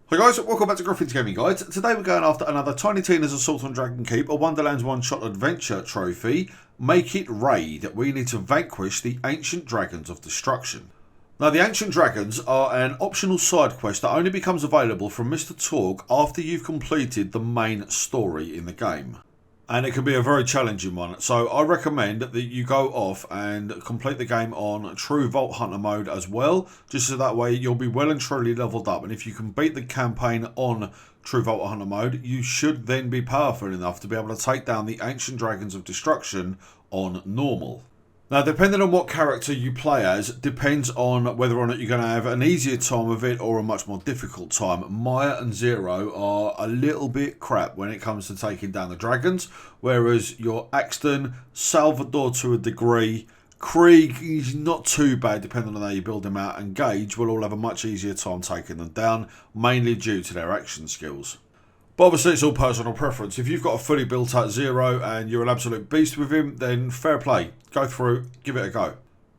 Hi guys, welcome back to Griffin's Gaming Guides. Today we're going after another Tiny Tina's Assault on Dragon Keep, a Wonderlands one-shot adventure trophy. Make it raid. We need to vanquish the Ancient Dragons of Destruction. Now the Ancient Dragons are an optional side quest that only becomes available from Mr. Torg after you've completed the main story in the game. And it can be a very challenging one, so I recommend that you go off and complete the game on True Vault Hunter mode as well, just so that way you'll be well and truly leveled up. And if you can beat the campaign on True Vault Hunter mode, you should then be powerful enough to be able to take down the Ancient Dragons of Destruction on normal. Now, depending on what character you play as, depends on whether or not you're going to have an easier time of it or a much more difficult time. Maya and Zero are a little bit crap when it comes to taking down the dragons, whereas your Axton, Salvador to a degree, Krieg is not too bad depending on how you build him out, and Gage will all have a much easier time taking them down, mainly due to their action skills. But obviously it's all personal preference. If you've got a fully built out Zero and you're an absolute beast with him, then fair play. Go through, give it a go.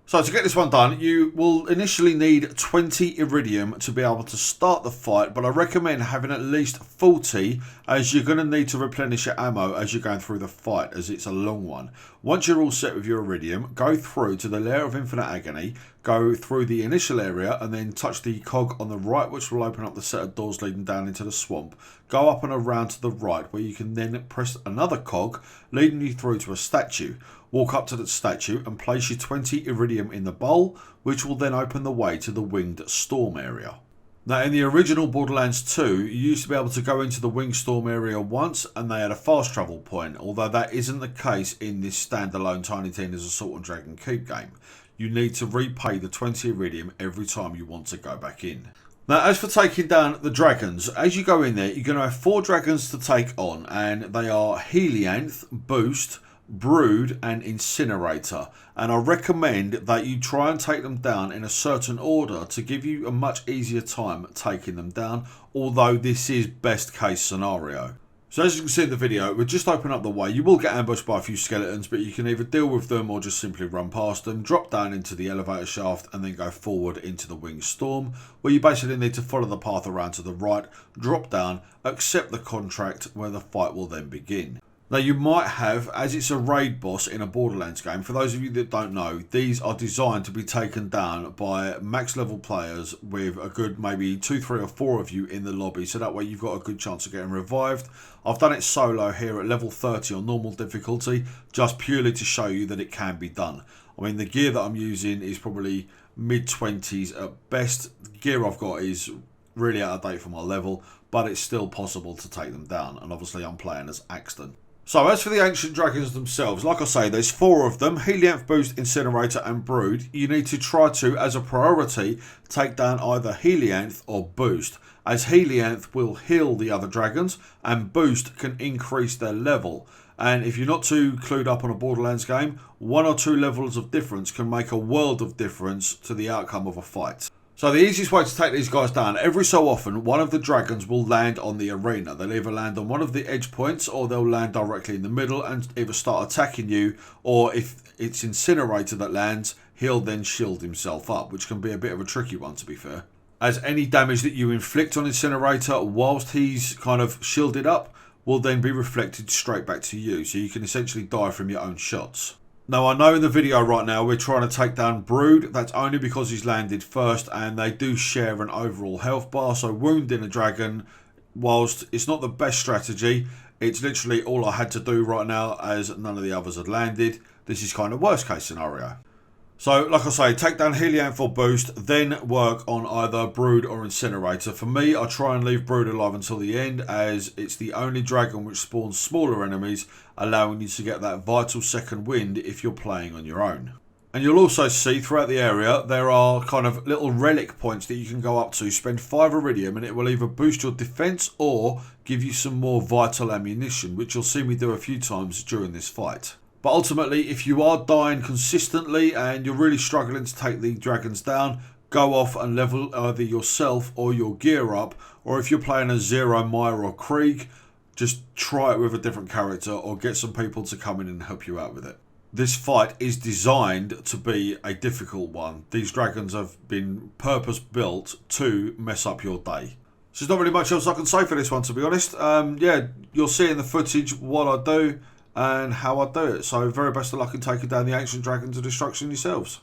So to get this one done, you will initially need 20 Iridium to be able to start the fight, but I recommend having at least 40 as you're going to need to replenish your ammo as you're going through the fight, as it's a long one. Once you're all set with your Iridium, go through to the Lair of Infinite Agony, go through the initial area and then touch the cog on the right, which will open up the set of doors leading down into the swamp. Go up and around to the right, where you can then press another cog leading you through to a statue. Walk up to the statue and place your 20 Iridium in the bowl, which will then open the way to the Winged Storm area. Now in the original Borderlands 2, you used to be able to go into the Winged Storm area once and they had a fast travel point, although that isn't the case in this standalone Tiny Tina's Assault on Dragon Keep game. You need to repay the 20 Iridium every time you want to go back in. Now, as for taking down the dragons, as you go in there, you're going to have 4 dragons to take on, and they are Helianth, Boost, Brood and Incinerator, and I recommend that you try and take them down in a certain order to give you a much easier time taking them down, although this is best case scenario. So as you can see in the video, we'll just open up the way. You will get ambushed by a few skeletons, but you can either deal with them or just simply run past them, drop down into the elevator shaft and then go forward into the Winged Storm, where you basically need to follow the path around to the right, drop down, accept the contract, where the fight will then begin. Now you might have, as it's a raid boss in a Borderlands game, for those of you that don't know, these are designed to be taken down by max level players with a good maybe 2, 3 or 4 of you in the lobby, so that way you've got a good chance of getting revived. I've done it solo here at level 30 on normal difficulty, just purely to show you that it can be done. I mean, the gear that I'm using is probably mid-20s at best. The gear I've got is really out of date for my level, but it's still possible to take them down, and obviously I'm playing as Axton. So as for the Ancient Dragons themselves, like I say, there's 4 of them, Helianth, Boost, Incinerator and Brood. You need to try to, as a priority, take down either Helianth or Boost, as Helianth will heal the other dragons and Boost can increase their level. And if you're not too clued up on a Borderlands game, 1 or 2 levels of difference can make a world of difference to the outcome of a fight. So the easiest way to take these guys down, every so often one of the dragons will land on the arena. They'll either land on one of the edge points or they'll land directly in the middle and either start attacking you, or if it's Incinerator that lands, he'll then shield himself up, which can be a bit of a tricky one to be fair. As any damage that you inflict on Incinerator whilst he's kind of shielded up will then be reflected straight back to you, so you can essentially die from your own shots. Now I know in the video right now we're trying to take down Brood, that's only because he's landed first and they do share an overall health bar, so wounding a dragon, whilst it's not the best strategy, it's literally all I had to do right now as none of the others had landed. This is kind of worst case scenario. So like I say, take down Helianth or Boost, then work on either Brood or Incinerator. For me, I try and leave Brood alive until the end, as it's the only dragon which spawns smaller enemies, allowing you to get that vital second wind if you're playing on your own. And you'll also see throughout the area there are kind of little relic points that you can go up to. Spend 5 Iridium and it will either boost your defense or give you some more vital ammunition, which you'll see me do a few times during this fight. But ultimately, if you are dying consistently and you're really struggling to take the dragons down, go off and level either yourself or your gear up, or if you're playing as Zero, Maya or Krieg, just try it with a different character or get some people to come in and help you out with it. This fight is designed to be a difficult one. These dragons have been purpose built to mess up your day. So there's not really much else I can say for this one, to be honest. Yeah, you're seeing the footage, what I do, and how I do it. So very best of luck in taking down the ancient dragon to destruction yourselves.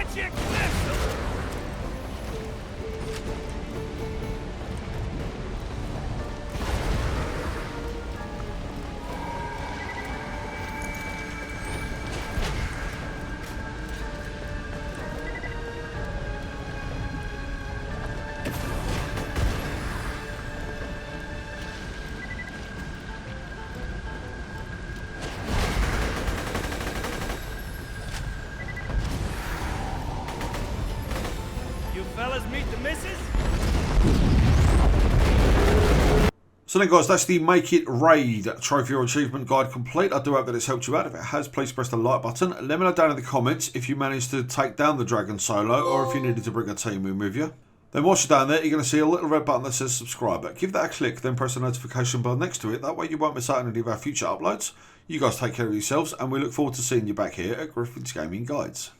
Magic missile! You fellas meet the missus? So then guys, that's the Make It Raid trophy or achievement guide complete. I do hope that it's helped you out. If it has, please press the like button. Let me know down in the comments if you managed to take down the dragon solo or if you needed to bring a team in with you. Then once you're down there, you're going to see a little red button that says subscribe. Give that a click, then press the notification bell next to it. That way you won't miss out on any of our future uploads. You guys take care of yourselves, and we look forward to seeing you back here at Griffin's Gaming Guides.